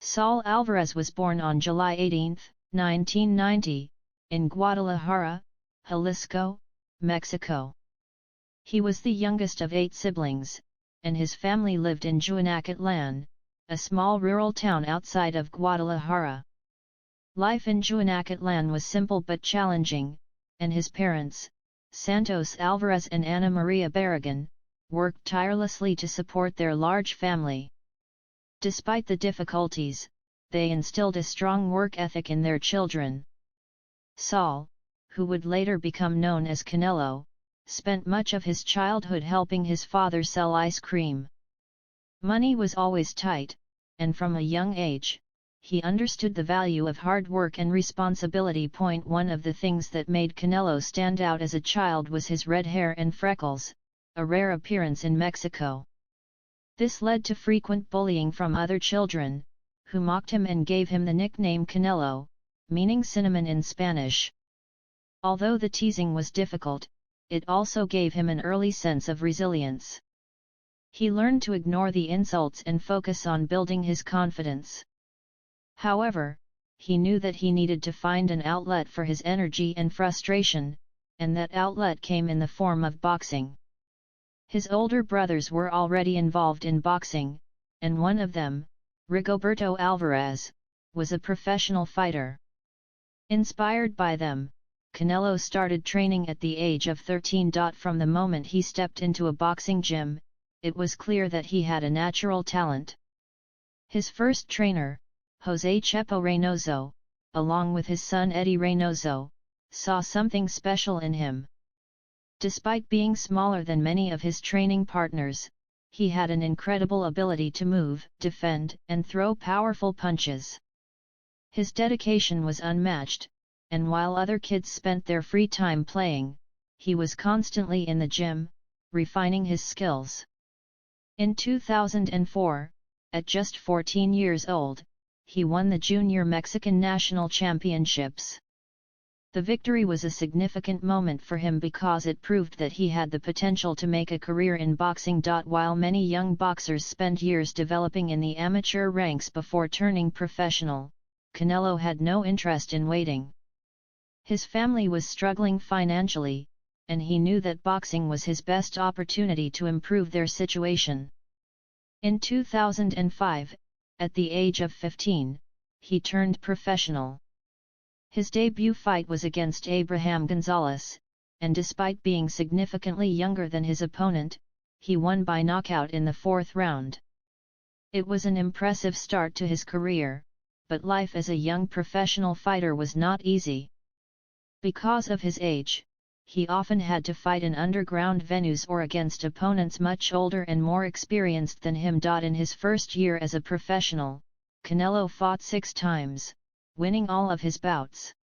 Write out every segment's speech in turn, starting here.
Saúl Alvarez was born on July 18, 1990, in Guadalajara, Jalisco, Mexico. He was the youngest of 8 siblings, and his family lived in Juanacatlan, a small rural town outside of Guadalajara. Life in Juanacatlan was simple but challenging, and his parents, Santos Alvarez and Ana Maria Barragan, worked tirelessly to support their large family. Despite the difficulties, they instilled a strong work ethic in their children. Saúl, who would later become known as Canelo, spent much of his childhood helping his father sell ice cream. Money was always tight, and from a young age, he understood the value of hard work and responsibility. One of the things that made Canelo stand out as a child was his red hair and freckles, a rare appearance in Mexico. This led to frequent bullying from other children, who mocked him and gave him the nickname Canelo, meaning cinnamon in Spanish. Although the teasing was difficult, it also gave him an early sense of resilience. He learned to ignore the insults and focus on building his confidence. However, he knew that he needed to find an outlet for his energy and frustration, and that outlet came in the form of boxing. His older brothers were already involved in boxing, and one of them, Rigoberto Alvarez, was a professional fighter. Inspired by them, Canelo started training at the age of 13. From the moment he stepped into a boxing gym, it was clear that he had a natural talent. His first trainer, José Chepo Reynoso, along with his son Eddie Reynoso, saw something special in him. Despite being smaller than many of his training partners, he had an incredible ability to move, defend, and throw powerful punches. His dedication was unmatched, and while other kids spent their free time playing, he was constantly in the gym, refining his skills. In 2004, at just 14 years old, he won the Junior Mexican National Championships. The victory was a significant moment for him because it proved that he had the potential to make a career in boxing. While many young boxers spend years developing in the amateur ranks before turning professional, Canelo had no interest in waiting. His family was struggling financially, and he knew that boxing was his best opportunity to improve their situation. In 2005, at the age of 15, he turned professional. His debut fight was against Abraham Gonzalez, and despite being significantly younger than his opponent, he won by knockout in the 4th round. It was an impressive start to his career, but life as a young professional fighter was not easy. Because of his age, he often had to fight in underground venues or against opponents much older and more experienced than him. In his first year as a professional, Canelo fought 6 times, winning all of his bouts.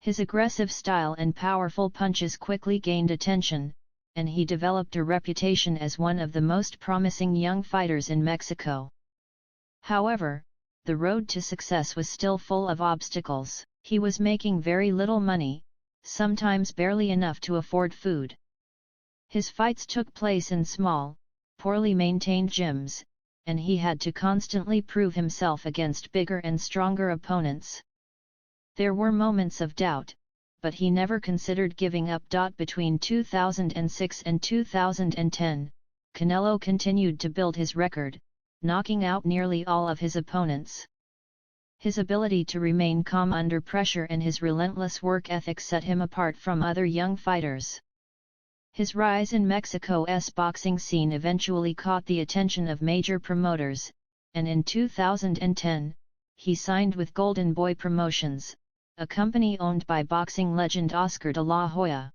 His aggressive style and powerful punches quickly gained attention, and he developed a reputation as one of the most promising young fighters in Mexico. However, the road to success was still full of obstacles. He was making very little money, sometimes barely enough to afford food. His fights took place in small, poorly maintained gyms, and he had to constantly prove himself against bigger and stronger opponents. There were moments of doubt, but he never considered giving up. Between 2006 and 2010, Canelo continued to build his record, knocking out nearly all of his opponents. His ability to remain calm under pressure and his relentless work ethic set him apart from other young fighters. His rise in Mexico's boxing scene eventually caught the attention of major promoters, and in 2010, he signed with Golden Boy Promotions, a company owned by boxing legend Oscar de la Hoya.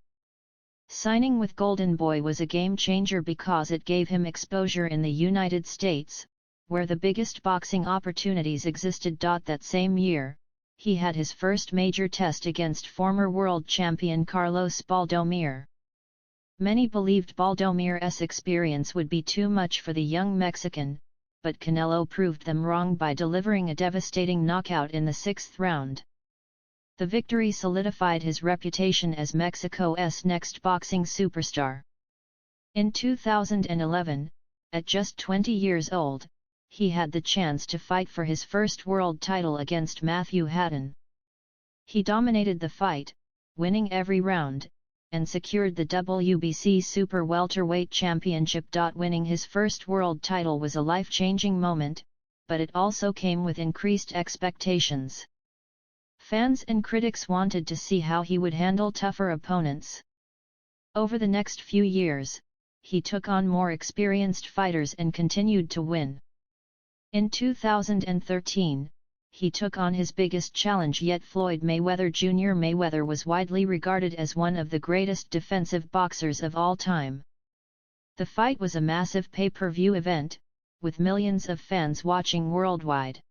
Signing with Golden Boy was a game-changer because it gave him exposure in the United States, where the biggest boxing opportunities existed. That same year, he had his first major test against former world champion Carlos Baldomir. Many believed Baldomir's experience would be too much for the young Mexican, but Canelo proved them wrong by delivering a devastating knockout in the 6th round. The victory solidified his reputation as Mexico's next boxing superstar. In 2011, at just 20 years old, he had the chance to fight for his first world title against Matthew Hatton. He dominated the fight, winning every round, and secured the WBC Super Welterweight Championship. Winning his first world title was a life-changing moment, but it also came with increased expectations. Fans and critics wanted to see how he would handle tougher opponents. Over the next few years, he took on more experienced fighters and continued to win. In 2013, he took on his biggest challenge yet, Floyd Mayweather Jr. Mayweather was widely regarded as one of the greatest defensive boxers of all time. The fight was a massive pay-per-view event, with millions of fans watching worldwide.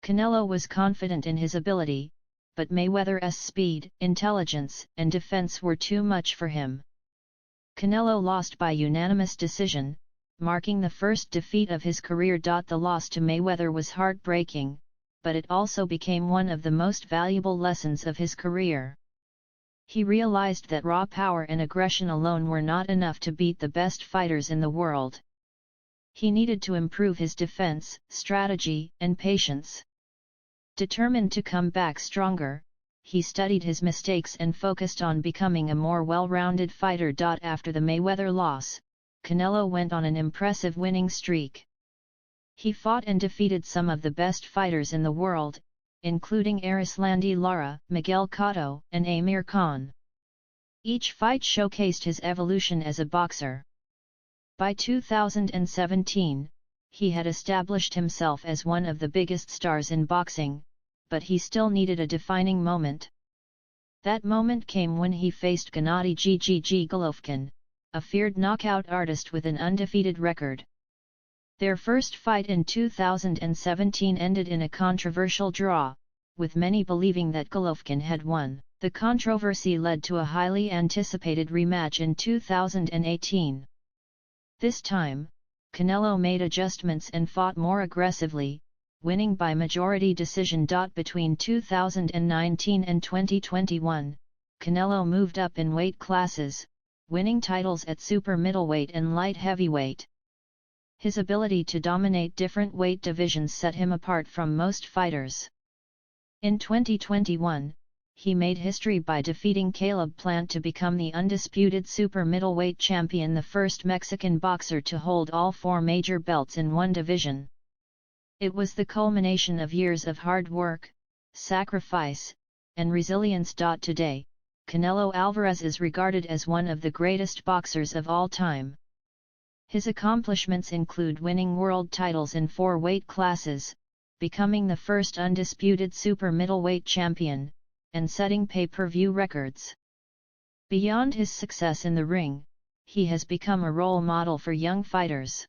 Canelo was confident in his ability, but Mayweather's speed, intelligence, and defense were too much for him. Canelo lost by unanimous decision, marking the first defeat of his career. The loss to Mayweather was heartbreaking, but it also became one of the most valuable lessons of his career. He realized that raw power and aggression alone were not enough to beat the best fighters in the world. He needed to improve his defense, strategy, and patience. Determined to come back stronger, he studied his mistakes and focused on becoming a more well-rounded fighter. After the Mayweather loss, Canelo went on an impressive winning streak. He fought and defeated some of the best fighters in the world, including Erislandy Lara, Miguel Cotto, and Amir Khan. Each fight showcased his evolution as a boxer. By 2017, he had established himself as one of the biggest stars in boxing, but he still needed a defining moment. That moment came when he faced Gennady Golovkin, a feared knockout artist with an undefeated record. Their first fight in 2017 ended in a controversial draw, with many believing that Golovkin had won. The controversy led to a highly anticipated rematch in 2018. This time, Canelo made adjustments and fought more aggressively, winning by majority decision. Between 2019 and 2021, Canelo moved up in weight classes, winning titles at super middleweight and light heavyweight. His ability to dominate different weight divisions set him apart from most fighters. In 2021, he made history by defeating Caleb Plant to become the undisputed super middleweight champion, the first Mexican boxer to hold all four major belts in one division. It was the culmination of years of hard work, sacrifice, and resilience. Today, Canelo Álvarez is regarded as one of the greatest boxers of all time. His accomplishments include winning world titles in 4 weight classes, becoming the first undisputed super middleweight champion, and setting pay-per-view records. Beyond his success in the ring, he has become a role model for young fighters.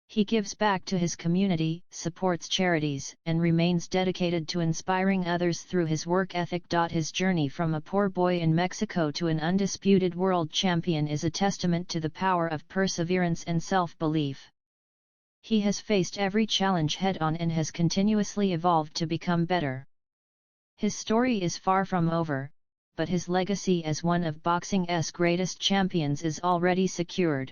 He gives back to his community, supports charities, and remains dedicated to inspiring others through his work ethic. His journey from a poor boy in Mexico to an undisputed world champion is a testament to the power of perseverance and self-belief. He has faced every challenge head-on and has continuously evolved to become better. His story is far from over, but his legacy as one of boxing's greatest champions is already secured.